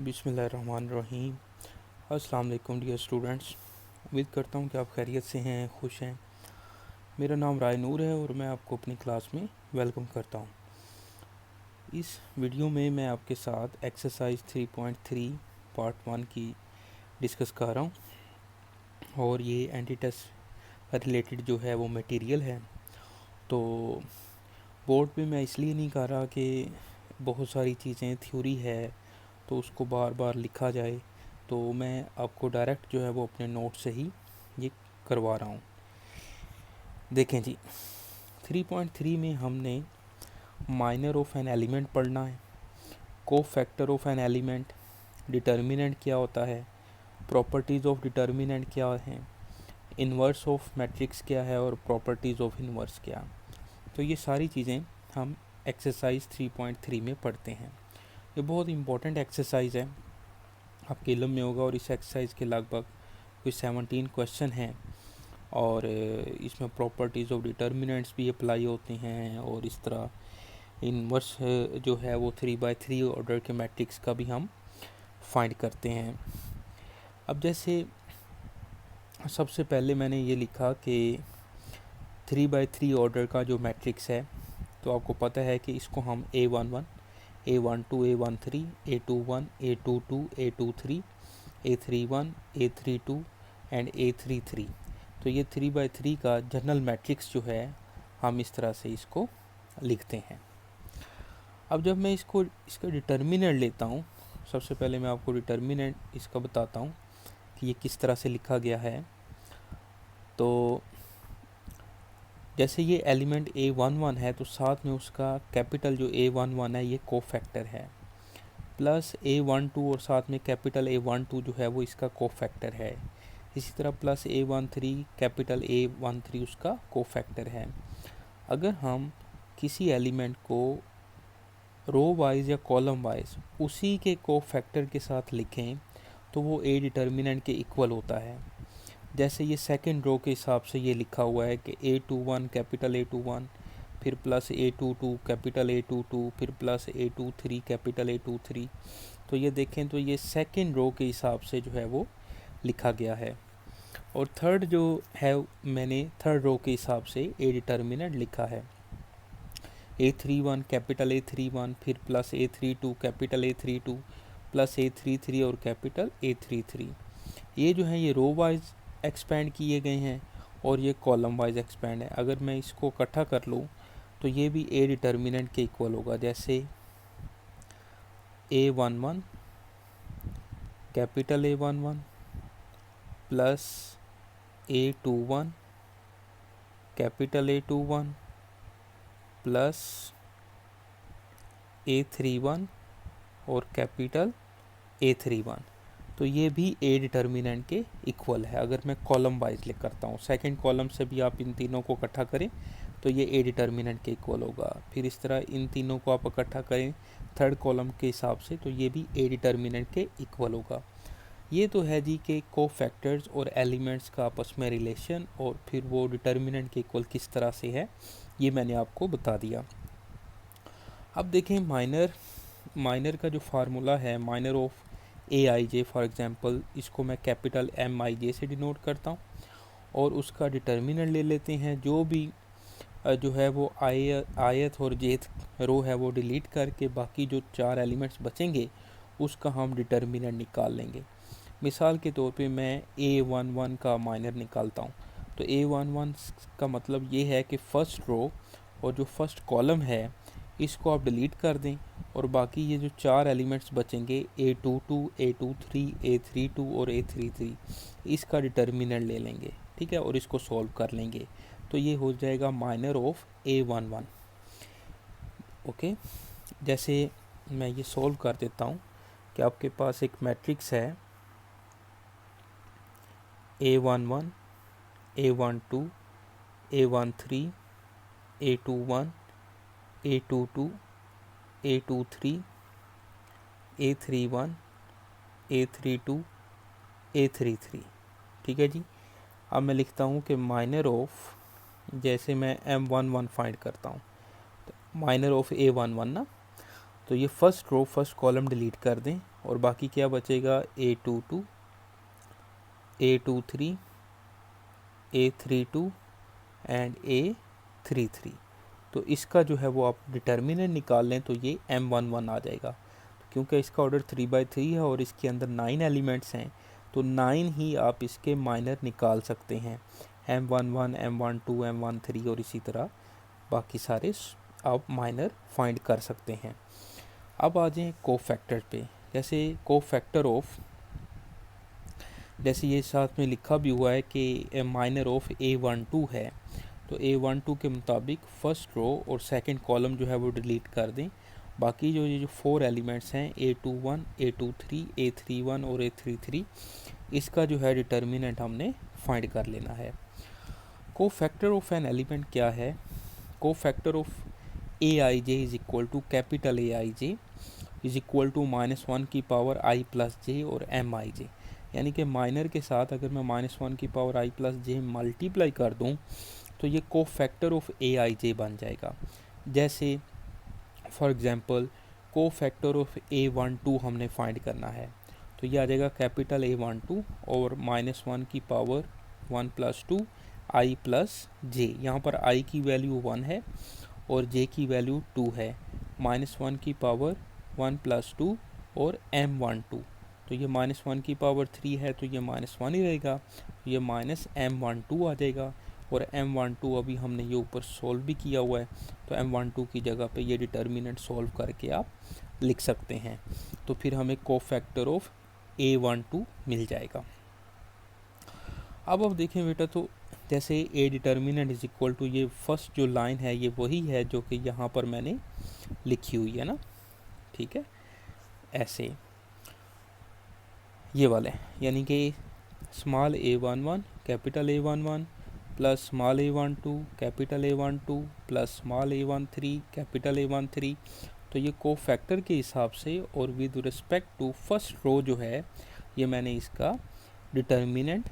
बिस्मिल्लाहिर्रहमानिर्रहीम। अस्सलाम वालेकुम डियर स्टूडेंट्स। उम्मीद करता हूँ कि आप खैरियत से हैं, खुश हैं। मेरा नाम राय नूर है और मैं आपको अपनी क्लास में वेलकम करता हूँ। इस वीडियो में मैं आपके साथ एक्सरसाइज 3.3 पार्ट 1 की डिस्कस कर रहा हूँ और ये एंटी टेस्ट रिलेटेड जो है वो मटेरियल है। तो बोर्ड पे मैं इसलिए नहीं कर रहा कि बहुत सारी चीज़ें थ्योरी है तो उसको बार बार लिखा जाए, तो मैं आपको डायरेक्ट जो है वो अपने नोट से ही ये करवा रहा हूँ। देखें जी, 3.3 में हमने माइनर ऑफ एन एलिमेंट पढ़ना है, को factor of an element, determinant क्या होता है, प्रॉपर्टीज़ ऑफ डिटर्मिनेंट क्या है, इन्वर्स ऑफ मैट्रिक्स क्या है और प्रॉपर्टीज़ ऑफ इन्वर्स क्या। तो ये सारी चीज़ें हम एक्सरसाइज 3.3 में पढ़ते हैं। ये बहुत इम्पोर्टेंट एक्सरसाइज है, आपके इल्म में होगा और इस एक्सरसाइज के लगभग कोई 17 क्वेश्चन हैं और इसमें प्रॉपर्टीज़ ऑफ डिटर्मिनेंट्स भी अप्लाई होती हैं और इस तरह इनवर्स जो है वो 3/3 ऑर्डर के मैट्रिक्स का भी हम फाइंड करते हैं। अब जैसे सबसे पहले मैंने ये लिखा कि 3/3 ऑर्डर का जो मैट्रिक्स है, तो आपको पता है कि इसको हम A11, A12, A13, A21, A22, A23, A31, A32 and A33, तो ये 3/3 का जनरल मैट्रिक्स जो है हम इस तरह से इसको लिखते हैं। अब जब मैं इसका डिटर्मिनेंट लेता हूँ, सबसे पहले मैं आपको डिटर्मिनेंट इसका बताता हूँ कि ये किस तरह से लिखा गया है। तो जैसे ये एलिमेंट A11 है तो साथ में उसका कैपिटल जो A11 है ये कोफैक्टर है, प्लस A12 और साथ में कैपिटल A12 जो है वो इसका कोफैक्टर है। इसी तरह प्लस A13 कैपिटल A13 उसका कोफैक्टर है। अगर हम किसी एलिमेंट को रो वाइज या कॉलम वाइज उसी के कोफैक्टर के साथ लिखें तो वो A डिटर्मिनेंट के इक्वल होता है। जैसे ये सेकंड रो के हिसाब से ये लिखा हुआ है कि A21 कैपिटल A21, फिर प्लस A22 कैपिटल A22, फिर प्लस A23 कैपिटल A23। तो ये देखें तो ये सेकंड रो के हिसाब से जो है वो लिखा गया है। और थर्ड जो है मैंने थर्ड रो के हिसाब से A डिटर्मिनेंट लिखा है, A31 कैपिटल A31, फिर plus A32 capital A32, plus A33 और कैपिटल A33। ये जो है ये रो वाइज एक्सपेंड किए गए हैं और ये कॉलम वाइज एक्सपेंड है। अगर मैं इसको इकट्ठा कर लूँ तो ये भी A डिटर्मिनेंट के इक्वल होगा। जैसे A11 capital A11 plus A21 capital A21 plus A31 और कैपिटल A31, तो ये भी A डिटर्मिनेंट के इक्वल है। अगर मैं कॉलम वाइज लिख करता हूँ, सेकंड कॉलम से भी आप इन तीनों को इकट्ठा करें तो ये A डिटर्मिनेंट के इक्वल होगा। फिर इस तरह इन तीनों को आप इकट्ठा करें थर्ड कॉलम के हिसाब से तो ये भी A डिटर्मिनेंट के इक्वल होगा। ये तो है जी कि कोफैक्टर्स और एलिमेंट्स का आपस में रिलेशन और फिर वो डिटर्मिनेंट के इक्वल किस तरह से है ये मैंने आपको बता दिया। अब देखें माइनर का जो फार्मूला है, minor of AIJ for example, इसको मैं कैपिटल MIJ से डिनोट करता हूँ और उसका डिटर्मिनेंट ले लेते हैं। जो भी जो है वो आयत और जेथ रो है वो डिलीट करके बाकी जो 4 एलिमेंट्स बचेंगे उसका हम डिटर्मिनेंट निकाल लेंगे। मिसाल के तौर पे मैं A11 का माइनर निकालता हूँ, तो A11 का मतलब ये है कि फ़र्स्ट रो और जो फर्स्ट कॉलम है इसको आप डिलीट कर दें और बाकी ये जो 4 एलिमेंट्स बचेंगे A22, A23, A32 और A33, इसका डिटर्मिनेंट ले लेंगे, ठीक है, और इसको सॉल्व कर लेंगे। तो ये हो जाएगा माइनर ऑफ A11। ओके, जैसे मैं ये सॉल्व कर देता हूँ कि आपके पास एक मैट्रिक्स है A11, A12, A13, A21, A22, A23, A31, A32, A33, ठीक है जी। अब मैं लिखता हूँ कि माइनर ऑफ, जैसे मैं M11 फाइंड करता हूँ तो माइनर ऑफ A11 ना, तो ये first row first column delete कर दें और बाकी क्या बचेगा, A22, A23, A32 and A33। तो इसका जो है वो आप डिटर्मिनेंट निकाल लें तो ये M11 आ जाएगा। तो क्योंकि इसका ऑर्डर 3/3 है और इसके अंदर 9 एलिमेंट्स हैं, तो 9 ही आप इसके माइनर निकाल सकते हैं, M11, M12, M13 और इसी तरह बाकी सारे आप माइनर फाइंड कर सकते हैं। अब आ जाएँ कोफैक्टर पे। जैसे कोफैक्टर ऑफ, जैसे ये साथ में लिखा भी हुआ है कि माइनर ऑफ A12 है, तो A12 के मुताबिक फर्स्ट रो और सेकंड कॉलम जो है वो डिलीट कर दें। बाकी जो ये जो 4 एलिमेंट्स हैं A21, A23, A31 और A33, इसका जो है डिटर्मिनेंट हमने फाइंड कर लेना है। कोफैक्टर ऑफ एन एलिमेंट क्या है? Cofactor of Aij is equal to capital Aij is equal to -1 की पावर i प्लस जे और Mij, यानी कि माइनर के साथ अगर मैं -1 की power i plus J multiply कर दूं तो ये कोफैक्टर ऑफ Aij बन जाएगा। जैसे for example cofactor of A12 हमने फाइंड करना है, तो ये आ जाएगा कैपिटल A12 और -1 की पावर 1 प्लस 2 i प्लस जे। यहाँ पर i की वैल्यू 1 है और j की वैल्यू 2 है। -1 की पावर 1 प्लस 2 और M12, तो ये -1 की पावर 3 है तो ये -1 ही रहेगा, ये -M12 आ जाएगा। और M12 अभी हमने ये ऊपर सोल्व भी किया हुआ है, तो M12 की जगह पे ये डिटर्मिनेंट सोल्व करके आप लिख सकते हैं। तो फिर हमें कोफैक्टर ऑफ A12 मिल जाएगा। अब देखें बेटा, तो जैसे A determinant is equal to, ये फर्स्ट जो लाइन है ये वही है जो कि यहाँ पर मैंने लिखी हुई है ना, ठीक है, ऐसे ये वाले, यानी कि small A11 capital A11 plus small A12 capital A12 plus small A13 capital A13। तो ये कोफैक्टर के हिसाब से और with respect to first row जो है ये मैंने इसका डिटर्मिनेंट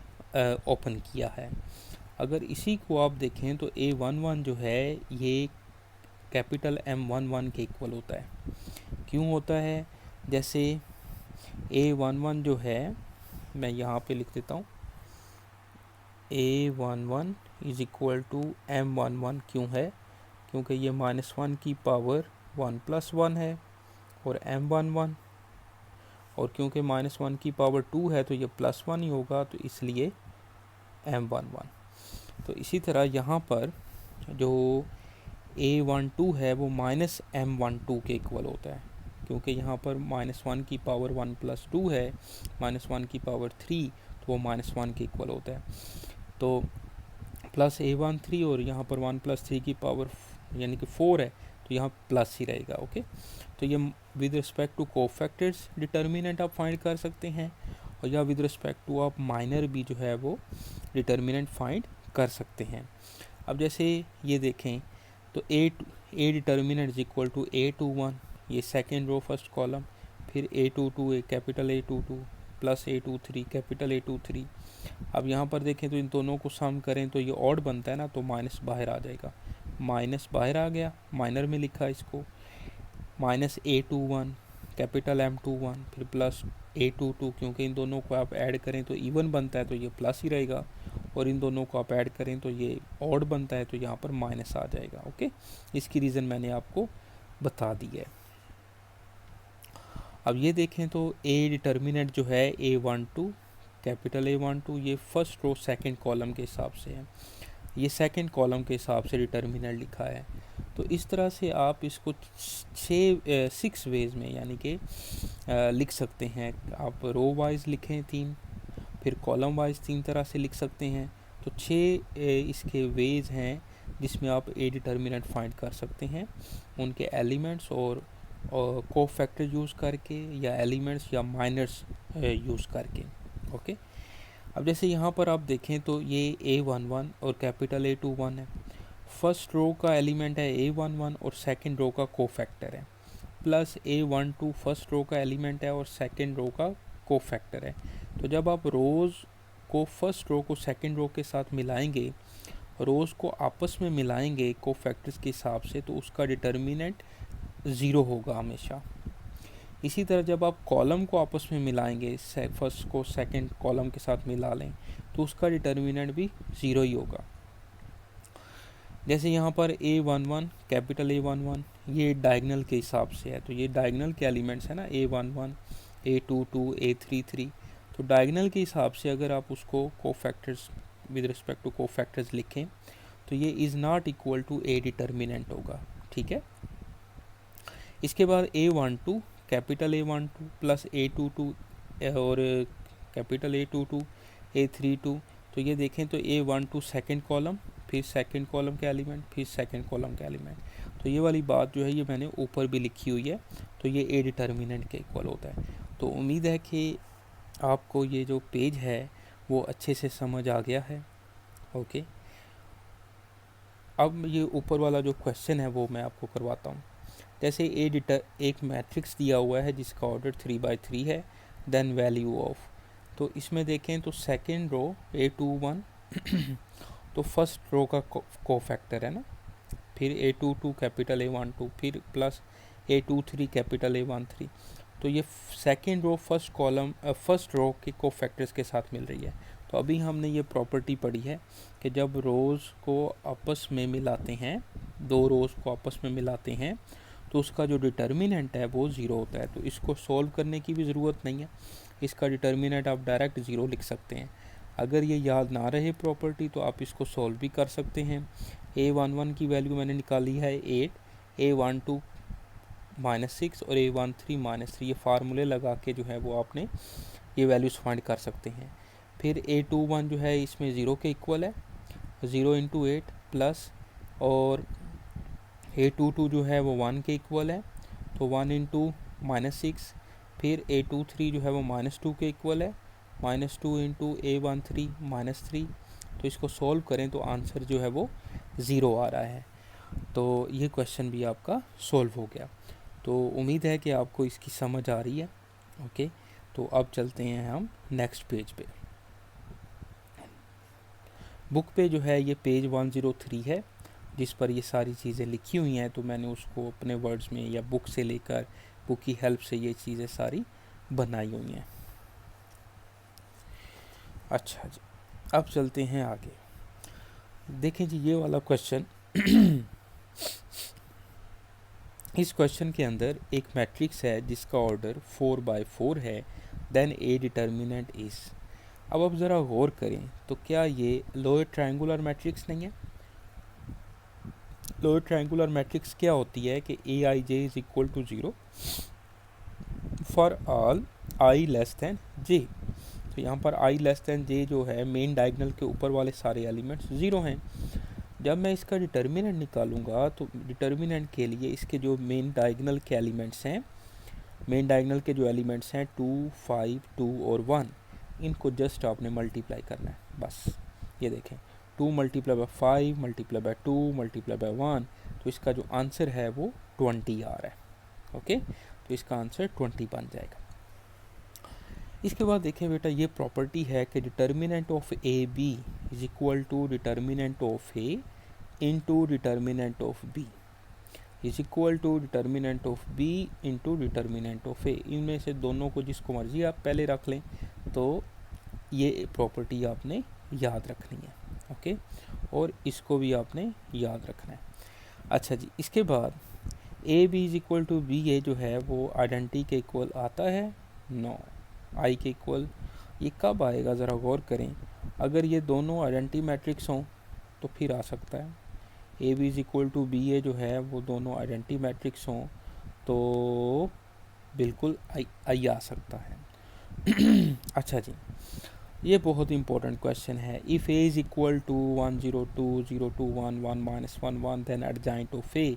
ओपन किया है। अगर इसी को आप देखें तो A11 जो है ये कैपिटल M11 के इक्वल होता है। क्यों होता है? जैसे A11 जो है, मैं यहाँ पे लिख देता हूँ, A11 is equal to M11 क्यों है? क्योंकि ये -1 की पावर 1 प्लस 1 है और M11, और क्योंकि -1 की पावर 2 है तो ये +1 ही होगा, तो इसलिए M11। तो इसी तरह यहाँ पर जो A12 है वो -M12 के इक्वल होता है, क्योंकि यहाँ पर -1 की पावर 1 प्लस 2 है, -1 की पावर 3, तो वो -1 के इक्वल होता है। तो प्लस A13 और यहाँ पर 1 प्लस 3 की पावर यानी कि 4 है, तो यहाँ प्लस ही रहेगा। ओके, तो ये with respect to cofactors determinant आप फाइंड कर सकते हैं, और या विद रिस्पेक्ट टू आप माइनर भी जो है वो डिटर्मिनेंट फाइंड कर सकते हैं। अब जैसे ये देखें तो A determinant is equal to A21, ये सेकेंड रो फर्स्ट कॉलम, फिर A22 capital A22 plus A23 capital A23। अब यहाँ पर देखें तो इन दोनों को सम करें तो ये ऑड बनता है ना, तो माइनस बाहर आ जाएगा, माइनस बाहर आ गया, माइनर में लिखा इसको, -A21 कैपिटल M21 फिर प्लस A22, क्योंकि इन दोनों को आप ऐड करें तो इवन बनता है तो ये प्लस ही रहेगा, और इन दोनों को आप ऐड करें तो ये ऑड बनता है तो यहाँ पर माइनस आ जाएगा। ओके, इसकी रीज़न मैंने आपको बता दी है। अब ये देखें तो A डिटर्मिनेंट जो है A12 कैपिटल A12, ये फर्स्ट रो सेकंड कॉलम के हिसाब से है, ये सेकंड कॉलम के हिसाब से डिटर्मिनेंट लिखा है। तो इस तरह से आप इसको 6 वेज में यानी कि लिख सकते हैं। आप रो वाइज लिखें 3, फिर कॉलम वाइज 3 तरह से लिख सकते हैं। तो 6 इसके वेज हैं जिसमें आप A डिटर्मिनेंट फाइंड कर सकते हैं, उनके एलिमेंट्स और कोफैक्टर यूज़ करके या एलिमेंट्स या माइनर्स यूज़ करके। ओके, अब जैसे यहाँ पर आप देखें तो ये A11 और कैपिटल A21 है, फर्स्ट रो का एलिमेंट है A11 और सेकंड रो का कोफैक्टर है, प्लस A12 फर्स्ट रो का एलिमेंट है और सेकंड रो का कोफैक्टर है। तो जब आप रोज़ को फर्स्ट रो को सेकंड रो के साथ मिलाएंगे, रोज़ को आपस में मिलाएंगे कोफैक्टर्स के हिसाब से, तो उसका डिटर्मिनेंट 0 होगा हमेशा। इसी तरह जब आप कॉलम को आपस में मिलाएंगे, फर्स्ट को सेकंड कॉलम के साथ मिला लें, तो उसका डिटर्मिनेंट भी ज़ीरो ही होगा। जैसे यहाँ पर A11 कैपिटल A11 ये डायगनल के हिसाब से है, तो ये डायगनल के एलिमेंट्स है ना, A11 A22 A33। तो डायगनल के हिसाब से अगर आप उसको cofactors with respect to cofactors लिखें तो ये is not equal to A determinant होगा, ठीक है। इसके बाद A12 capital A12 plus A22 और कैपिटल A22 A32। तो ये देखें तो A12 सेकंड कॉलम, फिर सेकंड कॉलम के एलिमेंट, फिर सेकंड कॉलम के एलिमेंट। तो ये वाली बात जो है ये मैंने ऊपर भी लिखी हुई है, तो ये A डिटर्मिनेंट के इक्वल होता है। तो उम्मीद है कि आपको ये जो पेज है वो अच्छे से समझ आ गया है। ओके, अब ये ऊपर वाला जो क्वेश्चन है वो मैं आपको करवाता हूँ। जैसे एक मैट्रिक्स दिया हुआ है जिसका ऑर्डर 3/3 है, देन वैल्यू ऑफ। तो इसमें देखें तो सेकेंड रो A21 तो फर्स्ट रो का कोफैक्टर है ना, फिर A22 कैपिटल A12, फिर प्लस A23 कैपिटल A13। तो ये second row first column first row के कोफैक्टर्स के साथ मिल रही है। तो अभी हमने ये प्रॉपर्टी पढ़ी है कि जब रोज़ को आपस में मिलाते हैं, दो रोज़ को आपस में मिलाते हैं, तो उसका जो डिटर्मिनेंट है वो ज़ीरो होता है। तो इसको सॉल्व करने की भी ज़रूरत नहीं है, इसका डिटर्मिनेंट आप डायरेक्ट ज़ीरो लिख सकते हैं। अगर ये याद ना रहे प्रॉपर्टी तो आप इसको सॉल्व भी कर सकते हैं। A11 की वैल्यू मैंने निकाली है 8, A12 -6 और A13 -3। ये फार्मूले लगा के जो है वो आपने ये वैल्यूज़ फाइंड कर सकते हैं। फिर A21 जो है इसमें ज़ीरो के इक्वल है, 0 × 8 प्लस, और A22 जो है वो 1 के इक्वल है, तो 1 × -6। फिर A23 जो है वो -2 के इक्वल है, -2 × A13 -3। तो इसको सॉल्व करें तो आंसर जो है वो ज़ीरो आ रहा है। तो ये क्वेश्चन भी आपका सॉल्व हो गया। तो उम्मीद है कि आपको इसकी समझ आ रही है। ओके, तो अब चलते हैं हम नेक्स्ट पेज पे। बुक पे जो है ये पेज 103 है जिस पर ये सारी चीज़ें लिखी हुई हैं। तो मैंने उसको अपने वर्ड्स में या बुक से लेकर बुक की हेल्प से ये चीज़ें सारी बनाई हुई हैं। अच्छा जी, अब चलते हैं आगे। देखें जी ये वाला क्वेश्चन इस क्वेश्चन के अंदर एक मैट्रिक्स है जिसका ऑर्डर 4/4 है, देन A डिटर्मिनेंट इज। अब आप ज़रा गौर करें तो क्या ये लोअर ट्रायंगुलर मैट्रिक्स नहीं है? लोअर ट्रायंगुलर मैट्रिक्स क्या होती है कि Aij is equal to 0 for all I less than j। तो यहाँ पर I लेस दैन j जो है मेन डायगनल के ऊपर वाले सारे एलिमेंट्स ज़ीरो हैं। जब मैं इसका डिटर्मिनेंट निकालूंगा तो डिटर्मिनेंट के लिए इसके जो मेन डायगनल के एलिमेंट्स हैं, मेन डायगनल के जो एलिमेंट्स हैं 2, 5, 2 और 1, इनको जस्ट आपने मल्टीप्लाई करना है बस। ये देखें 2 × 5 × 2 × 1, तो इसका जो आंसर है वो 20 आ रहा है। ओके, तो इसका आंसर 20 बन जाएगा। इसके बाद देखें बेटा ये प्रॉपर्टी है कि determinant of A B is equal to determinant of A into determinant of B is equal to determinant of B into determinant of A. इनमें से दोनों को जिसको मर्जी आप पहले रख लें, तो ये प्रॉपर्टी आपने याद रखनी है। ओके, और इसको भी आपने याद रखना है। अच्छा जी, इसके बाद A B is equal to B A जो है वो आइडेंटिटी के इक्वल आता है? नो, आई के इक्वल। ये कब आएगा ज़रा गौर करें। अगर ये दोनों आइडेंटिटी मैट्रिक्स हों तो फिर आ सकता है। A B is equal to B A जो है वो दोनों आइडेंटिटी मैट्रिक्स हों तो बिल्कुल आई आ सकता है। अच्छा जी, ये बहुत इंपॉर्टेंट क्वेश्चन है। If A is equal to 1 0 2 0 2 1 1 -1 1 then adjoint of A.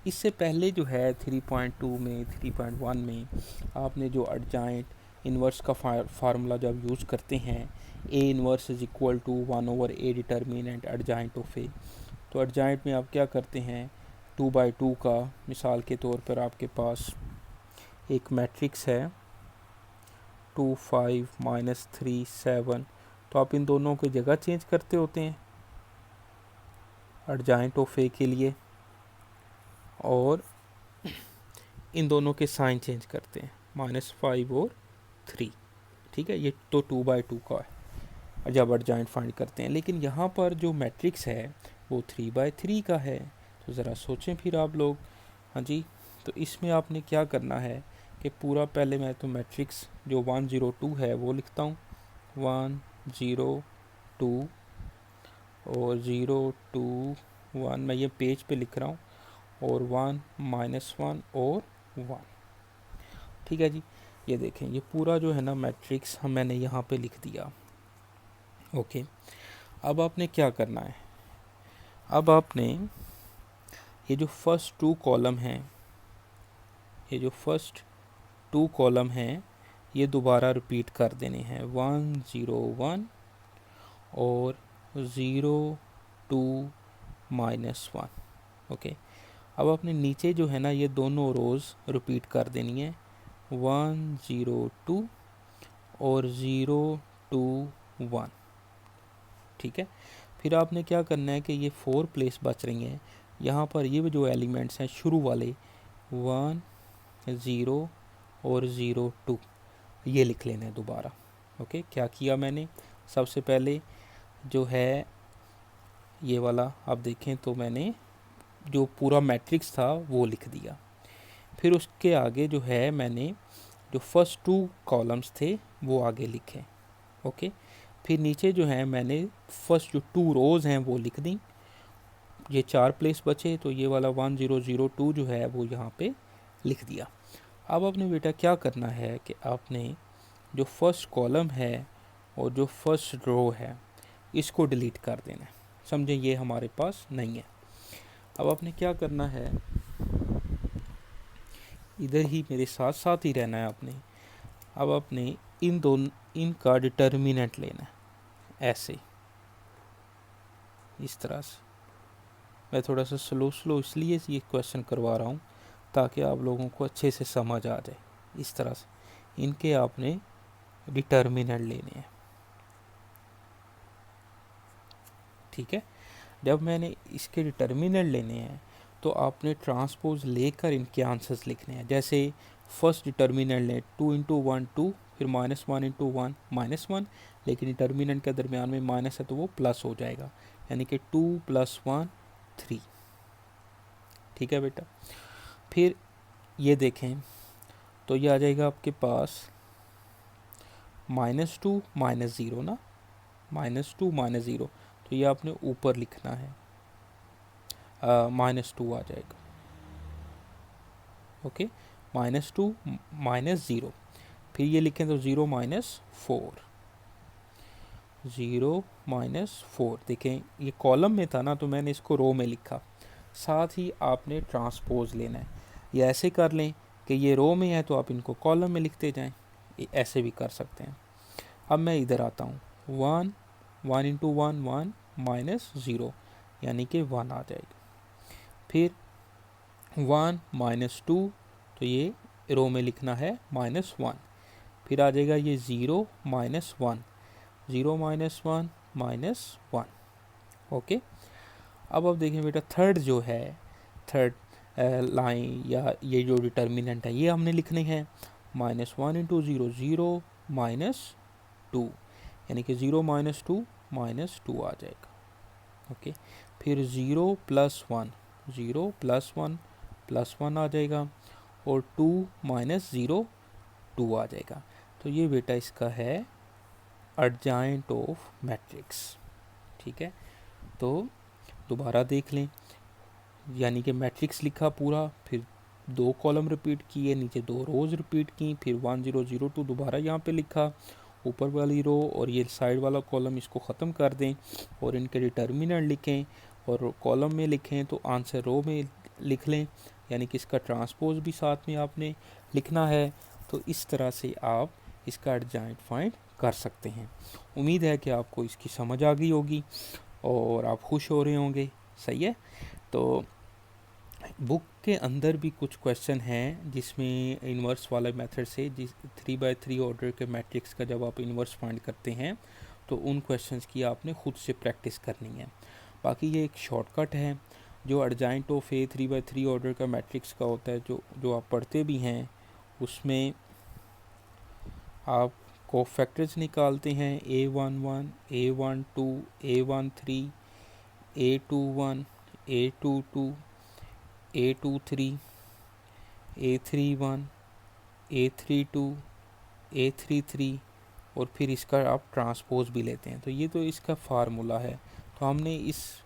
इससे पहले जो है 3.2 में 3.1 में आपने जो एडजॉइंट इन्वर्स का फार्मूला जब यूज़ करते हैं, A inverse is equal to 1/a determinant adjoint of A. तो एडजॉइंट में आप क्या करते हैं, 2/2 का, मिसाल के तौर पर आपके पास एक मैट्रिक्स है 2 5 -3 7, तो आप इन दोनों की जगह चेंज करते होते हैं एडजॉइंट ऑफ ए के लिए, और इन दोनों के साइन चेंज करते हैं। -5 और 3, ठीक है। ये तो 2/2 का है जब एडजॉइंट फाइंड करते हैं, लेकिन यहाँ पर जो मैट्रिक्स है वो 3/3 का है। तो ज़रा सोचें फिर आप लोग। हाँ जी, तो इसमें आपने क्या करना है कि पूरा पहले मैं तो मैट्रिक्स जो 102 है वो लिखता हूँ, 102 और 0 2 1, मैं ये पेज पे लिख रहा हूँ, और 1 -1 और 1, ठीक है जी। ये देखें, ये पूरा जो है ना मैट्रिक्स मैंने यहाँ पे लिख दिया। ओके, अब आपने क्या करना है, अब आपने ये जो फर्स्ट 2 कॉलम हैं, ये जो फर्स्ट 2 कॉलम हैं ये दोबारा रिपीट कर देने हैं, 1 0 1 और 0 2 -1। ओके, अब आपने नीचे जो है ना ये दोनों रोज़ रिपीट कर देनी है, 1 0 2 और 0 2 1, ठीक है। फिर आपने क्या करना है कि ये 4 प्लेस बच रही हैं, यहाँ पर ये जो एलिमेंट्स हैं शुरू वाले 1 0 और 0 2 ये लिख लेना है दोबारा। ओके, क्या किया मैंने, सबसे पहले जो है ये वाला आप देखें तो मैंने जो पूरा मैट्रिक्स था वो लिख दिया। फिर उसके आगे जो है मैंने जो फर्स्ट 2 कॉलम्स थे वो आगे लिखे। ओके, फिर नीचे जो है मैंने फर्स्ट जो 2 रोज़ हैं वो लिख दी, ये 4 प्लेस बचे, तो ये वाला 1 0 0 2 जो है वो यहाँ पे लिख दिया। अब आपने बेटा क्या करना है कि आपने जो फर्स्ट कॉलम है और जो फर्स्ट रो है इसको डिलीट कर देना है, समझे, ये हमारे पास नहीं है। अब आपने क्या करना है, इधर ही मेरे साथ साथ ही रहना है आपने। अब आपने इनका डिटर्मिनेंट लेना है, ऐसे इस तरह से। मैं थोड़ा सा स्लो इसलिए ये क्वेश्चन करवा रहा हूँ ताकि आप लोगों को अच्छे से समझ आ जाए। इस तरह से इनके आपने डिटर्मिनेंट लेने हैं, ठीक है। जब मैंने इसके डिटर्मिनेंट लेने हैं तो आपने ट्रांसपोज लेकर इनके आंसर्स लिखने हैं। जैसे फर्स्ट डिटर्मिनेंट लें 2 × 1 2, फिर -1 × 1 -1, लेकिन डिटर्मिनेंट के दरमियान में माइनस है तो वो प्लस हो जाएगा, यानी कि 2 + 1 3, ठीक है बेटा। फिर ये देखें तो ये आ जाएगा आपके पास -2 -0 ना, -2 -0, तो ये आपने ऊपर लिखना है, -2 आ जाएगा। ओके, -2 -0, फिर ये लिखें तो 0 -4, 0 -4। देखें ये कॉलम में था ना तो मैंने इसको रो में लिखा, साथ ही आपने ट्रांसपोज लेना है, या ऐसे कर लें कि ये रो में है तो आप इनको कॉलम में लिखते जाएं, ऐसे भी कर सकते हैं। अब मैं इधर आता हूँ, 1 1 × 1 1 -0, यानी कि 1 आ जाएगा। फिर 1 -2, तो ये रो में लिखना है -1, फिर आ जाएगा ये 0 -1, 0 -1 -1। ओके, अब देखें बेटा थर्ड जो है, थर्ड लाइन या ये जो डिटर्मिनेंट है ये हमने लिखने हैं, -1 × 0 0 -2, यानी कि 0 -2 -2 आ जाएगा। ओके, फिर 0 + 1 0 + 1 +1 आ जाएगा, और 2 -0 2 आ जाएगा। तो ये बेटा इसका है एडजॉइंट ऑफ मैट्रिक्स, ठीक है। तो दोबारा देख लें, यानी कि मैट्रिक्स लिखा पूरा, फिर 2 कॉलम रिपीट किए, नीचे 2 रोज़ रिपीट की, फिर 1 0 0 2 दोबारा यहाँ पे लिखा, ऊपर वाली रो और ये साइड वाला कॉलम इसको ख़त्म कर दें और इनके डिटर्मिनेंट लिखें, और कॉलम में लिखें तो आंसर रो में लिख लें, यानी कि इसका ट्रांसपोज भी साथ में आपने लिखना है। तो इस तरह से आप इसका एडजॉइंट फाइंड कर सकते हैं। उम्मीद है कि आपको इसकी समझ आ गई होगी और आप खुश हो रहे होंगे, सही है। तो बुक के अंदर भी कुछ क्वेश्चन हैं जिसमें इन्वर्स वाला मेथड से, जिस 3/3 ऑर्डर के मैट्रिक्स का जब आप इन्वर्स फाइंड करते हैं तो उन क्वेश्चंस की आपने खुद से प्रैक्टिस करनी है। बाकी ये एक शॉर्टकट है, जो एडजॉइंट ऑफ ए 3/3 ऑर्डर का मैट्रिक्स का होता है, जो आप पढ़ते भी हैं उसमें आप कोफैक्टर्स निकालते हैं A11, A12, A13, A21, A22, A23, A31, A32, A33 और फिर इसका आप ट्रांसपोज भी लेते हैं। तो ये तो इसका फार्मूला है। तो हमने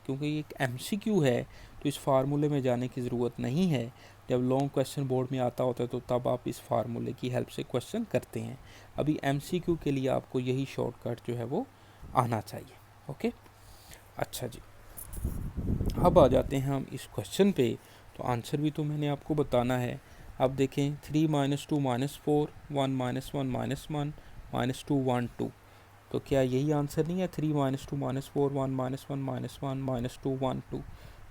क्योंकि ये एक MCQ है तो इस फार्मूले में जाने की ज़रूरत नहीं है। जब लॉन्ग क्वेश्चन बोर्ड में आता होता है तो तब आप इस फार्मूले की हेल्प से क्वेश्चन करते हैं। अभी MCQ के लिए आपको यही शॉर्टकट जो है वो आना चाहिए। ओके, अच्छा जी, अब आ जाते हैं हम इस क्वेश्चन पे। तो आंसर भी तो मैंने आपको बताना है। अब देखें 3 - 2 - 4 1 - 1 - 1 -2 1 2। तो क्या यही आंसर नहीं है? 3 - 2 - 4 1 - 1 -1 -2 1 2।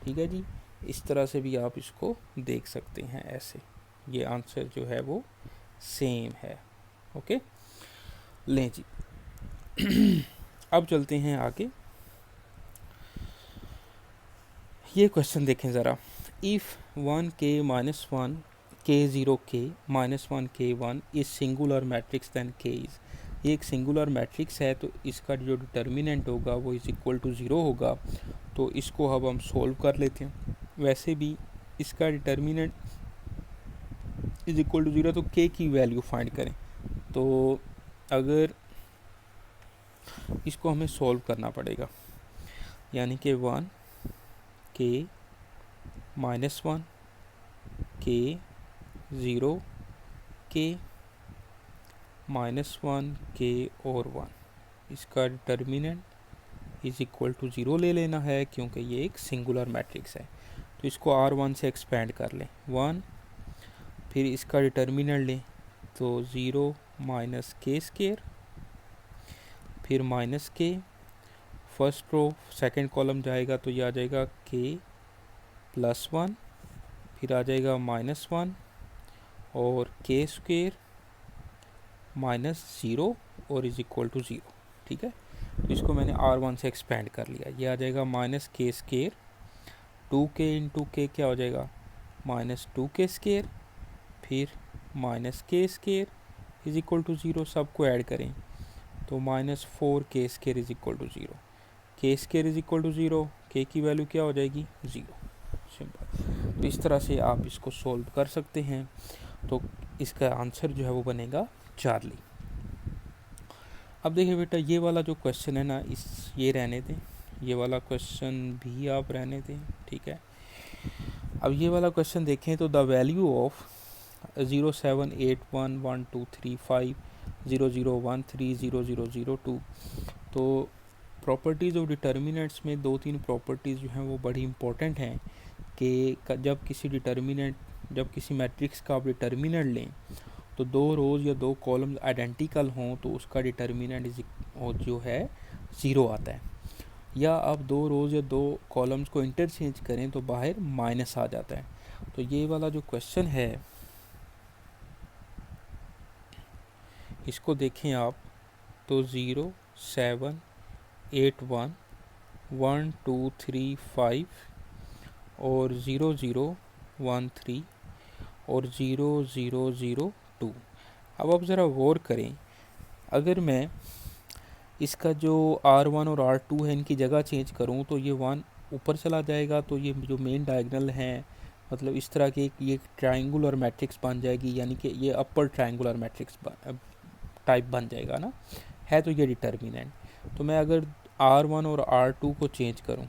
ठीक है जी, इस तरह से भी आप इसको देख सकते हैं। ऐसे ये आंसर जो है वो सेम है। ओके, लें जी अब चलते हैं आगे। ये क्वेश्चन देखें ज़रा। If 1k - 1 k0k - 1 k1 is singular matrix then k is. ये एक सिंगुलर मैट्रिक्स है तो इसका जो डिटर्मिनेंट होगा वो इज इक्वल टू 0 होगा। तो इसको अब हम सोल्व कर लेते हैं। वैसे भी इसका डिटर्मिनेंट इज इक्वल टू 0 तो k की वैल्यू फाइंड करें। तो अगर इसको हमें सोल्व करना पड़ेगा, यानी कि 1 k - 1 k 0 k -1 k और 1, इसका डिटर्मिनेंट इज इक्वल टू 0 ले लेना है क्योंकि ये एक सिंगुलर मैट्रिक्स है। तो इसको R1 से एक्सपेंड कर लें 1, फिर इसका डिटर्मिनेंट लें तो 0 माइनस k स्केयर, फिर minus k, first row second column जाएगा तो ये आ जाएगा k + 1, फिर आ जाएगा -1 और k स्क्वेयर -0 और इज इक्वल टू 0। ठीक है, तो इसको मैंने R1 से एक्सपेंड कर लिया। ये आ जाएगा -k square, 2k into k क्या हो जाएगा -2k स्केयर, फिर -k square is equal to 0। सबको ऐड करें तो -4k square is equal to 0। k square is equal to 0, k की वैल्यू क्या हो जाएगी 0। सिंपल। तो इस तरह से आप इसको सोल्व कर सकते हैं। तो इसका आंसर जो है वो बनेगा चार्ली। अब देखिए बेटा, ये वाला जो क्वेश्चन है ना, ये रहने दें, ये वाला क्वेश्चन भी आप रहने दें। ठीक है, अब ये वाला क्वेश्चन देखें तो द वैल्यू ऑफ 07811235001300002। तो प्रॉपर्टीज़ ऑफ डिटर्मिनेंट्स में 2-3 प्रॉपर्टीज़ जो हैं वो बड़ी इंपॉर्टेंट हैं कि जब किसी मैट्रिक्स का आप डिटर्मिनेंट लें तो 2 रोज़ या 2 कॉलम्स आइडेंटिकल हों तो उसका डिटर्मिनेंट जो है 0 आता है। या आप 2 रोज़ या 2 कॉलम्स को इंटरचेंज करें तो बाहर माइनस आ जाता है। तो ये वाला जो क्वेश्चन है इसको देखें आप तो 0 7 8 1 1 2 3 5 और 0 0 1 3 और 0 0 0 2। अब आप ज़रा गौर करें, अगर मैं इसका जो R1 और R2 है इनकी जगह चेंज करूं तो ये 1 ऊपर चला जाएगा। तो ये जो मेन डायगोनल हैं, मतलब इस तरह के ये ट्रायंगुलर मैट्रिक्स बन जाएगी, यानी कि ये अपर ट्रायंगुलर मैट्रिक्स टाइप बन जाएगा ना, है तो ये डिटर्मिनेंट। तो मैं अगर R1 और R2 को चेंज करूं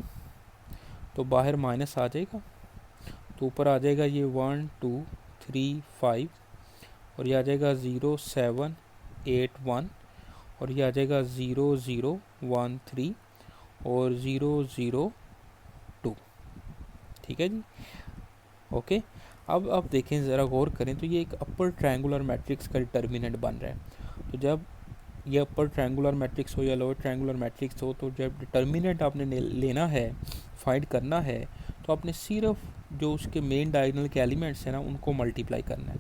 तो बाहर माइनस आ जाएगा, तो ऊपर आ जाएगा ये 1 2 3 5 और ये आ जाएगा 0 7 8 1 और ये आ जाएगा 0 0 1 3 और 0 0 2। ठीक है जी, ओके। अब आप देखें, ज़रा गौर करें तो ये एक अपर ट्रायंगुलर मैट्रिक्स का डिटर्मिनेंट बन रहा है। तो जब ये अपर ट्रायंगुलर मैट्रिक्स हो या लोअर ट्रायंगुलर मैट्रिक्स हो, तो जब डिटर्मिनेंट आपने लेना है, फाइंड करना है, तो आपने सिर्फ जो उसके मेन डायगोनल के एलिमेंट्स हैं ना उनको मल्टीप्लाई करना है।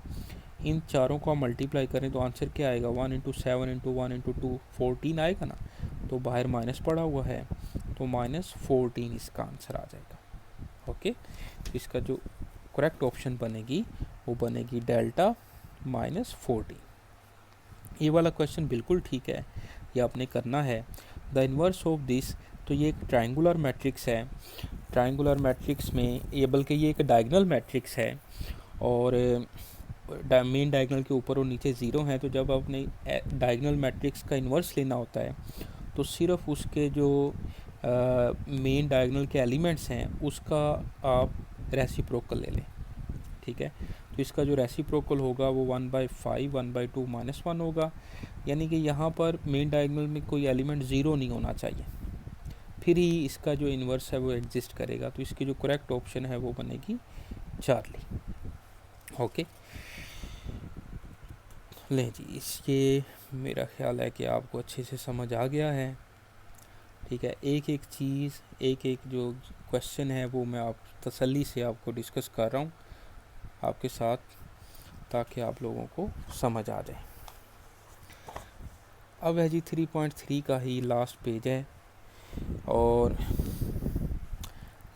इन चारों को आप मल्टीप्लाई करें तो आंसर क्या आएगा 1 × 7 × 1 × 2 14 आएगा ना। तो बाहर माइनस पड़ा हुआ है तो -14 इसका आंसर आ जाएगा। ओके, तो इसका जो करेक्ट ऑप्शन बनेगी वो बनेगी डेल्टा -14। ये वाला क्वेश्चन बिल्कुल ठीक है, ये आपने करना है। द इन्वर्स ऑफ दिस, तो ये एक ट्रायंगुलर मैट्रिक्स है। ट्रायंगुलर मैट्रिक्स में ये, बल्कि ये एक डायगोनल मैट्रिक्स है और मेन डायगोनल के ऊपर और नीचे ज़ीरो हैं। तो जब आपने डायगोनल मैट्रिक्स का इन्वर्स लेना होता है तो सिर्फ उसके जो मेन डायगोनल के एलिमेंट्स हैं उसका आप रेसिप्रोकल ले लें, ठीक है। तो इसका जो रेसिप्रोकल होगा वो 1/5 1/2 -1 होगा, यानी कि यहाँ पर मेन डायगोनल में कोई एलिमेंट ज़ीरो नहीं होना चाहिए, फिर ही इसका जो इन्वर्स है वो एग्जिस्ट करेगा। तो इसकी जो करेक्ट ऑप्शन है वो बनेगी चार्ली। ओके, ले जी, इसके मेरा ख्याल है कि आपको अच्छे से समझ आ गया है, ठीक है। एक एक चीज़, एक एक जो क्वेश्चन है वो मैं आप तसल्ली से आपको डिस्कस कर रहा हूँ आपके साथ, ताकि आप लोगों को समझ आ जाए। अब है जी 3.3 का ही लास्ट पेज है और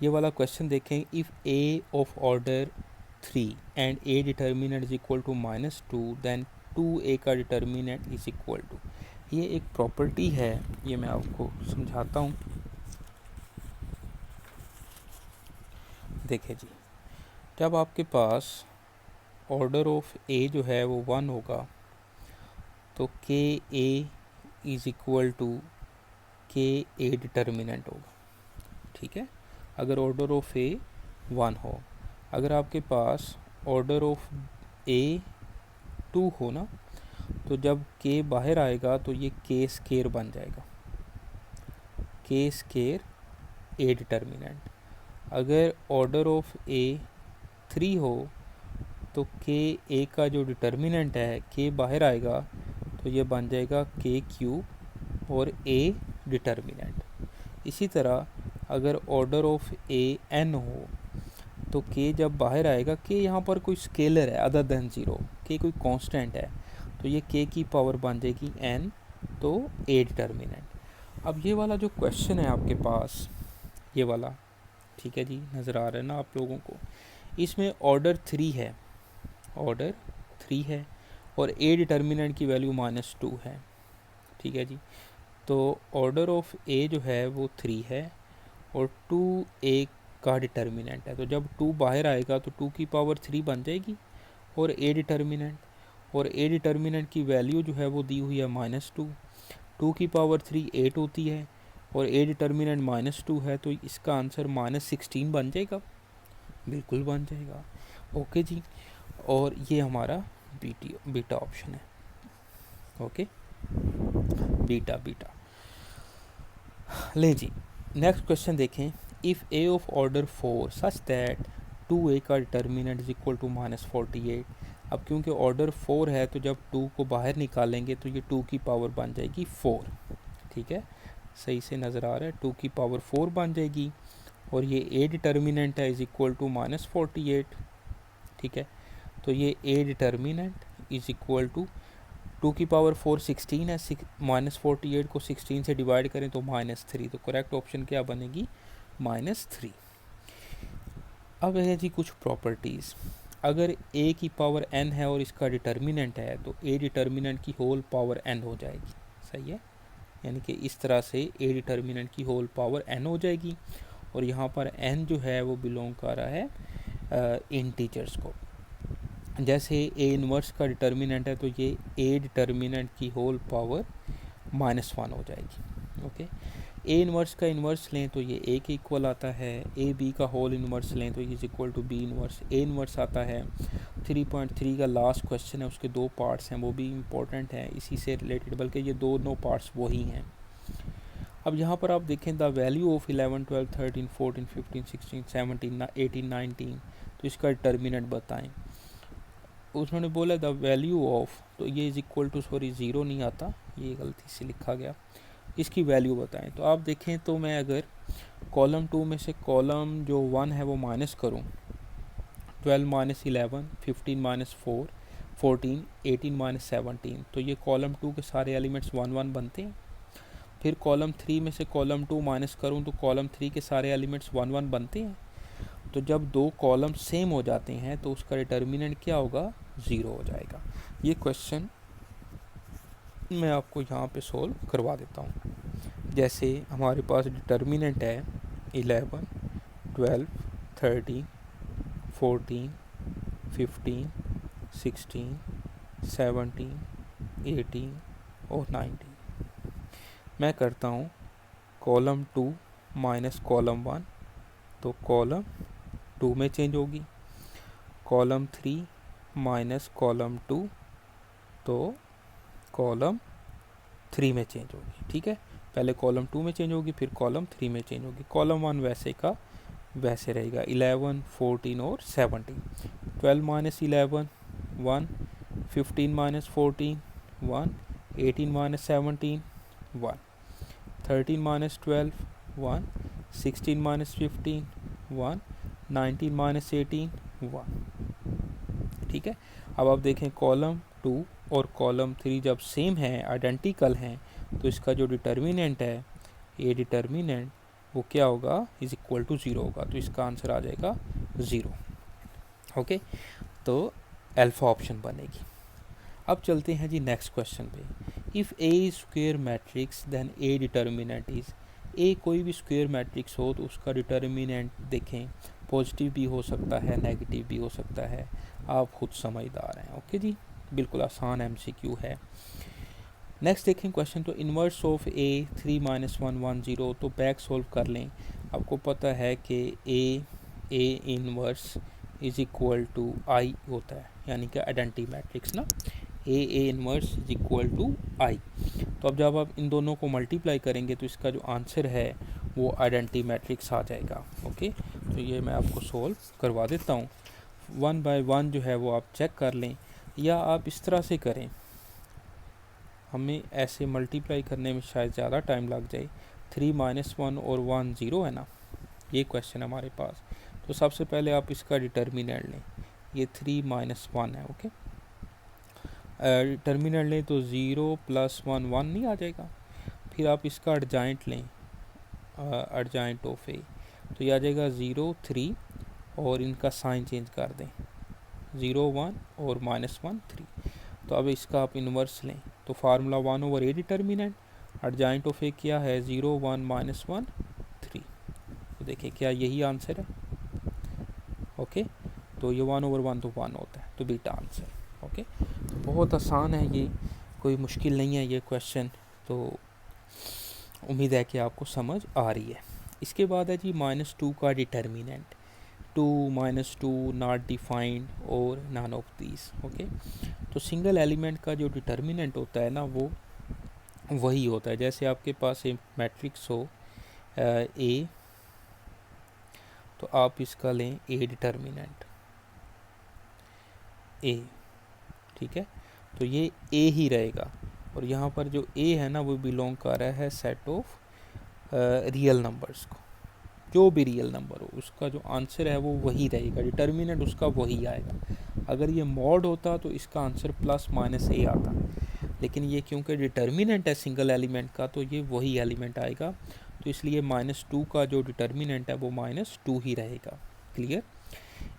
ये वाला क्वेश्चन देखें। If A of order 3 and A determinant is equal to -2 then 2a का डिटर्मिनेंट इज इक्वल टू, ये एक प्रॉपर्टी है, ये मैं आपको समझाता हूँ। देखिए जी, जब आपके पास ऑर्डर ऑफ ए जो है वो 1 होगा तो के ए इज इक्वल टू के ए डिटर्मिनेंट होगा, ठीक है। अगर ऑर्डर ऑफ ए 1 हो, अगर आपके पास ऑर्डर ऑफ ए 2 हो ना, तो जब के बाहर आएगा तो ये के स्केयर बन जाएगा, के स्केयर ए डिटर्मिनेंट। अगर ऑर्डर ऑफ ए 3 हो तो के ए का जो डिटर्मिनेंट है, के बाहर आएगा तो ये बन जाएगा के क्यूब और ए डिटर्मिनेंट। इसी तरह अगर ऑर्डर ऑफ ए एन हो तो के जब बाहर आएगा, के यहाँ पर कोई स्केलर है अदर देन ज़ीरो, के कोई कांस्टेंट है, तो ये के की पावर बन जाएगी एन, तो ए डिटर्मिनेंट। अब ये वाला जो क्वेश्चन है आपके पास, ये वाला, ठीक है जी, नज़र आ रहा है ना आप लोगों को, इसमें ऑर्डर 3 है, ऑर्डर 3 है और ए डिटर्मिनेंट की वैल्यू -2 है, ठीक है जी। तो ऑर्डर ऑफ ए जो है वो 3 है और 2a का डिटर्मिनेंट है, तो जब 2 बाहर आएगा तो 2 की पावर 3 बन जाएगी और ए डिटर्मिनेंट, और ए डिटर्मिनेंट की वैल्यू जो है वो दी हुई है -2, 2 की पावर 3 8 होती है और ए डिटर्मिनेंट -2 है, तो इसका आंसर -16 बन जाएगा, बिल्कुल बन जाएगा। ओके जी, और ये हमारा बीटा ऑप्शन है। Okay, beta. ले जी, नेक्स्ट क्वेश्चन देखें। If A of order 4 such that 2a का डिटर्मिनेंट इज इक्वल टू -48। अब क्योंकि ऑर्डर 4 है तो जब 2 को बाहर निकालेंगे तो ये 2 की पावर बन जाएगी 4, ठीक है, सही से नज़र आ रहा है, 2 की पावर 4 बन जाएगी और ये ए डिटर्मिनेंट है इज इक्वल टू -48, ठीक है। तो ये A determinant is equal to 2 की पावर 4 16 है, -48 को 16 से डिवाइड करें तो -3, तो करेक्ट ऑप्शन क्या बनेगी -3। अब है जी कुछ प्रॉपर्टीज़। अगर a की पावर n है और इसका डिटर्मिनेंट है तो a डिटर्मिनेंट की होल पावर n हो जाएगी, सही है, यानी कि इस तरह से a डिटर्मिनेंट की होल पावर n हो जाएगी और यहाँ पर n जो है वो बिलोंग कर रहा है इंटीजर्स को। जैसे a इन्वर्स का डिटर्मिनेंट है तो ये a डिटर्मिनेंट की होल पावर -1 हो जाएगी। ओके, a इन्वर्स का इन्वर्स लें तो ये a के इक्वल आता है, a b का होल इन्वर्स लें तो is equal to b inverse. a inverse आता है 3.3 का लास्ट क्वेश्चन है, उसके 2 पार्ट्स हैं, वो भी इम्पोर्टेंट हैं इसी से रिलेटेड, बल्कि ये दोनों पार्ट्स वही हैं। अब यहाँ पर आप देखें द वैल्यू ऑफ 11 12 13 14 15 16 17 18 19, तो इसका डिटर्मिनेंट बताएं। उन्होंने बोला द वैल्यू ऑफ, तो ये इज इक्वल टू, सॉरी 0 नहीं आता, ये गलती से लिखा गया, इसकी वैल्यू बताएं। तो आप देखें तो मैं अगर कॉलम 2 में से कॉलम जो 1 है वो माइनस करूं, 12 - 11 15 - 4 14 18 - 17, तो ये कॉलम 2 के सारे एलिमेंट्स 1 1 बनते हैं। फिर कॉलम 3 में से कॉलम 2 माइनस करूं तो कॉलम 3 के सारे एलिमेंट्स 1 1 बनते हैं। तो जब 2 कॉलम सेम हो जाते हैं तो उसका डिटर्मिनेंट क्या होगा, 0 हो जाएगा। ये क्वेश्चन मैं आपको यहाँ पे सोल्व करवा देता हूँ। जैसे हमारे पास डिटर्मिनेंट है 11, 12, 13, 14, 15, 16, 17, 18 और 19। मैं करता हूँ कॉलम 2 माइनस कॉलम 1, तो कॉलम 2 में चेंज होगी। कॉलम 3 माइनस कॉलम 2, तो कॉलम 3 में चेंज होगी। ठीक है, पहले कॉलम 2 में चेंज होगी, फिर कॉलम 3 में चेंज होगी। कॉलम 1 वैसे का वैसे रहेगा, 11, 14 और 17। 12 minus 11 1, 15 minus 14 1, 18 minus 17 1, 13 minus 12 1, 16 minus 15 1, 19 minus 18 1। ठीक है, अब आप देखें कॉलम 2 और कॉलम 3 जब सेम है, आइडेंटिकल हैं, तो इसका जो डिटर्मिनेंट है, ये डिटर्मिनेंट वो क्या होगा, इज इक्वल टू 0 होगा। तो इसका आंसर आ जाएगा 0। ओके, तो अल्फा ऑप्शन बनेगी। अब चलते हैं जी नेक्स्ट क्वेश्चन पे। If A is square matrix then A determinant is. A कोई भी स्क्वायर मैट्रिक्स हो तो उसका डिटर्मिनेंट देखें, पॉजिटिव भी हो सकता है, नेगेटिव भी हो सकता है। आप खुद समझदार हैं। ओके जी, बिल्कुल आसान एमसीक्यू है। नेक्स्ट देखें क्वेश्चन, तो इन्वर्स ऑफ ए 3 माइनस 1 1 0, तो बैक सोल्व कर लें। आपको पता है कि ए इन्वर्स इज इक्वल टू आई होता है, यानी कि आइडेंटिटी मैट्रिक्स ना, ए इन्वर्स इज इक्वल टू आई। तो अब जब आप इन दोनों को मल्टीप्लाई करेंगे तो इसका जो आंसर है वो आइडेंटिटी मैट्रिक्स आ जाएगा। ओके, तो ये मैं आपको सोल्व करवा देता हूँ। 1 बाय 1 जो है वो आप चेक कर लें, या आप इस तरह से करें, हमें ऐसे मल्टीप्लाई करने में शायद ज़्यादा टाइम लग जाए। 3 माइनस 1 और 1 0 है ना, ये क्वेश्चन हमारे पास। तो सबसे पहले आप इसका डिटर्मिनेंट लें, ये 3 माइनस 1 है। ओके, डिटर्मिनेंट लें तो 0 प्लस 1 1 नहीं आ जाएगा। फिर आप इसका अर्जाइंट लें, अर्जाइंट ऑफ ए, तो ये आ जाएगा 0 3, और इनका साइन चेंज कर दें, 0 1 और माइनस 1 3। तो अब इसका आप इन्वर्स लें, तो formula 1 over A determinant, adjoint of A क्या है, 0 1 माइनस 1 3। तो देखिए क्या यही आंसर है। ओके, तो ये 1 ओवर 1 तो 1 होता है, तो बीटा आंसर। ओके, तो बहुत आसान है ये, कोई मुश्किल नहीं है ये क्वेश्चन। तो उम्मीद है कि आपको समझ आ रही है। इसके बाद है जी -2 का डिटर्मिनेंट। 2 -2 नॉट डिफाइंड और नॉन ऑफ दीज। ओके, तो सिंगल एलिमेंट का जो डिटर्मिनेंट होता है ना, वो वही होता है। जैसे आपके पास एक मैट्रिक्स हो ए, तो आप इसका लें ए डिटर्मिनेंट ए। ठीक है, तो ये ए ही रहेगा, और यहाँ पर जो ए है ना वो बिलोंग कर रहा है सेट ऑफ रियल नंबर्स को। जो भी रियल नंबर हो उसका जो आंसर है वो वही रहेगा, डिटर्मिनेंट उसका वही आएगा। अगर ये मॉड होता तो इसका आंसर प्लस माइनस ए आता, लेकिन ये क्योंकि डिटर्मिनेंट है सिंगल एलिमेंट का, तो ये वही एलिमेंट आएगा। तो इसलिए -2 का जो डिटर्मिनेंट है वो -2 ही रहेगा। क्लियर।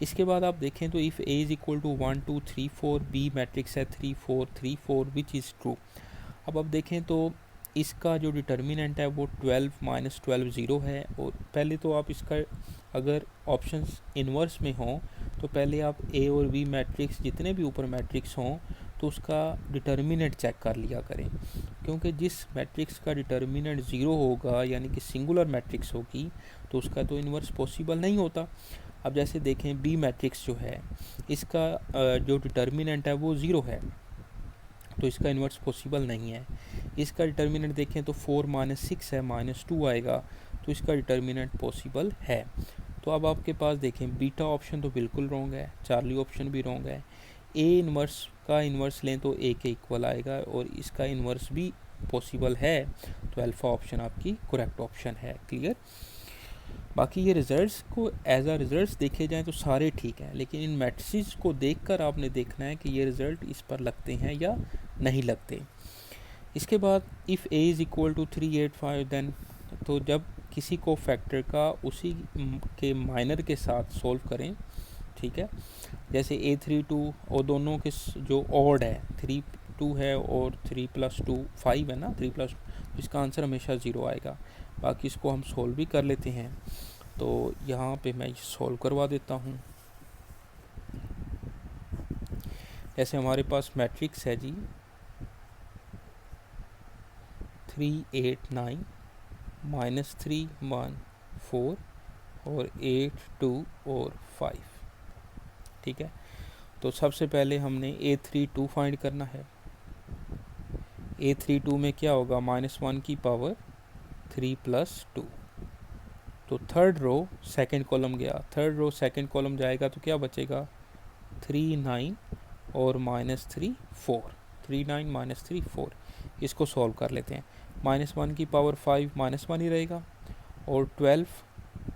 इसके बाद आप देखें तो if A is equal to 1 2 3 4, B matrix है 3 4 3 4 विच इज़ ट्रू। अब आप देखें तो इसका जो डिटर्मिनेंट है वो 12 -12 0 है। और पहले तो आप इसका अगर ऑप्शंस इन्वर्स में हों तो पहले आप ए और बी मैट्रिक्स जितने भी ऊपर मैट्रिक्स हों तो उसका डिटर्मिनेंट चेक कर लिया करें, क्योंकि जिस मैट्रिक्स का डिटर्मिनेंट 0 होगा यानी कि सिंगुलर मैट्रिक्स होगी तो उसका तो इन्वर्स पॉसिबल नहीं होता। अब जैसे देखें बी मैट्रिक्स जो है इसका जो डिटर्मिनेंट है वो 0 है, तो इसका इन्वर्स पॉसिबल नहीं है। इसका डिटर्मिनेंट देखें तो 4 - 6 है, -2 आएगा, तो इसका डिटर्मिनेंट पॉसिबल है। तो अब आपके पास देखें बीटा ऑप्शन तो बिल्कुल रॉन्ग है, चार्ली ऑप्शन भी रॉन्ग है। ए इन्वर्स का इन्वर्स लें तो ए के इक्वल आएगा, और इसका इन्वर्स भी पॉसिबल है, तो अल्फ़ा ऑप्शन आपकी करेक्ट ऑप्शन है। क्लियर। बाकी ये रिजल्ट्स को एज अ रिजल्ट्स देखे जाएँ तो सारे ठीक हैं, लेकिन इन मैट्रिसेस को देखकर आपने देखना है कि ये रिज़ल्ट इस पर लगते हैं या नहीं लगते। इसके बाद if A is equal to 3 8 5 then, तो जब किसी को फैक्टर का उसी के माइनर के साथ सॉल्व करें, ठीक है, जैसे A3 2 और दोनों के जो ऑड है 3 2 है और 3 + 2 5 है ना, 3 + इसका आंसर हमेशा 0 आएगा। बाकी इसको हम सोल्व भी कर लेते हैं। तो यहाँ पे मैं सोल्व करवा देता हूँ। ऐसे हमारे पास मैट्रिक्स है जी 3 8 9 -3 1 4 और 8 2 और 5। ठीक है, तो सबसे पहले हमने A32 फाइंड करना है। A32 में क्या होगा, -1 की पावर 3 + 2। तो थर्ड रो सेकंड कॉलम गया, थर्ड रो सेकंड कॉलम जाएगा तो क्या बचेगा 3 9 और -3 4। 3 9 -3 4। इसको सॉल्व कर लेते हैं। -1 की पावर 5 -1 ही रहेगा और 12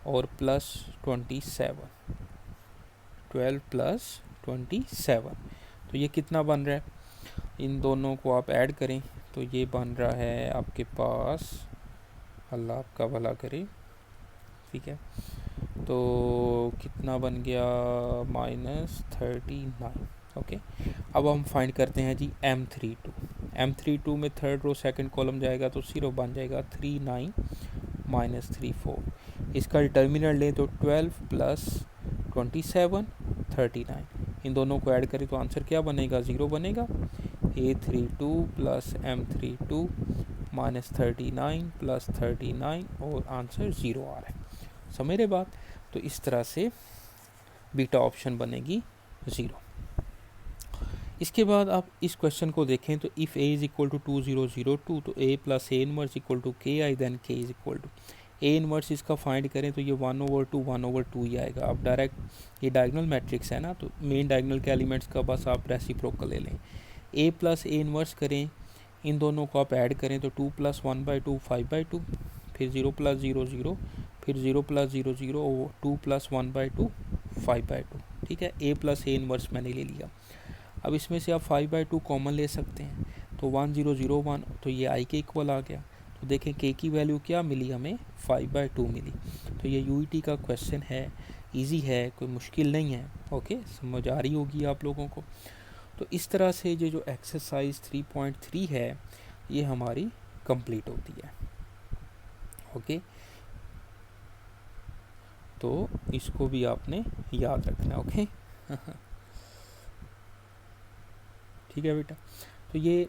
और +27, 12 + 27। तो ये कितना बन रहा है, इन दोनों को आप ऐड करें तो ये बन रहा है आपके पास, अल्लाह आपका भला करे, ठीक है, तो कितना बन गया -39। ओके, अब हम फाइंड करते हैं जी M32। M32 में थर्ड रो सेकंड कॉलम जाएगा तो 0 बन जाएगा 3 9 -3 4। इसका डिटर्मिनेंट लें तो 12 + 27 39। इन दोनों को ऐड करें तो आंसर क्या बनेगा, 0 बनेगा। A32 + M32 -39 + 39 और आंसर 0 आ रहा है। समझ रहे बात। तो इस तरह से बीटा ऑप्शन बनेगी 0। इसके बाद आप इस क्वेश्चन को देखें तो इफ़ A = 2002 तो A + A inverse = KI then K = A inverse इसका फाइंड करें तो ये 1/2 1/2 ही आएगा। अब डायरेक्ट ये डायगोनल मैट्रिक्स है ना, तो मेन डायगोनल के एलिमेंट्स का बस आप रेसिप्रोकल ले लें। A + A इनवर्स करें, इन दोनों को आप ऐड करें तो 2 + 1/2 5/2, फिर 0 + 0 0, फिर 0 + 0 0 और 2 + 1/2 5/2। ठीक है, A + A इनवर्स मैंने ले लिया। अब इसमें से आप 5/2 कॉमन ले सकते हैं तो 1 0 0 1, तो ये I के इक्वल आ गया। तो देखें K की वैल्यू क्या मिली हमें, 5/2 मिली। तो ये UET का क्वेश्चन है, इजी है, कोई मुश्किल नहीं है। ओके, समझ आ रही होगी आप लोगों को। तो इस तरह से ये जो एक्सरसाइज 3.3 है ये हमारी कंप्लीट होती है। ओके, तो इसको भी आपने याद रखना। ओके ठीक है बेटा। तो ये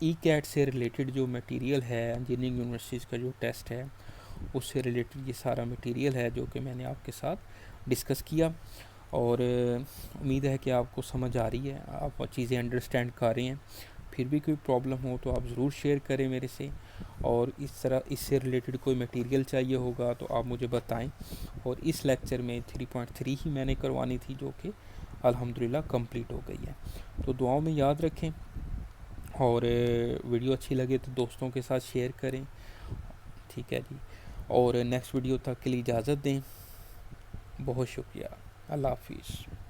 ECAT से रिलेटेड जो मटेरियल है, इंजीनियरिंग यूनिवर्सिटीज़ का जो टेस्ट है उससे रिलेटेड ये सारा मटेरियल है जो कि मैंने आपके साथ डिस्कस किया। और उम्मीद है कि आपको समझ आ रही है, आप चीज़ें अंडरस्टैंड कर रहे हैं। फिर भी कोई प्रॉब्लम हो तो आप ज़रूर शेयर करें मेरे से, और इस तरह इससे रिलेटेड कोई मटेरियल चाहिए होगा तो आप मुझे बताएं। और इस लेक्चर में 3.3 ही मैंने करवानी थी जो कि अल्हम्दुलिल्लाह कंप्लीट हो गई है। तो दुआओं में याद रखें, और वीडियो अच्छी लगे तो दोस्तों के साथ शेयर करें। ठीक है जी, और नेक्स्ट वीडियो तक के लिए इजाज़त दें। बहुत शुक्रिया, अल्लाह हाफिज़।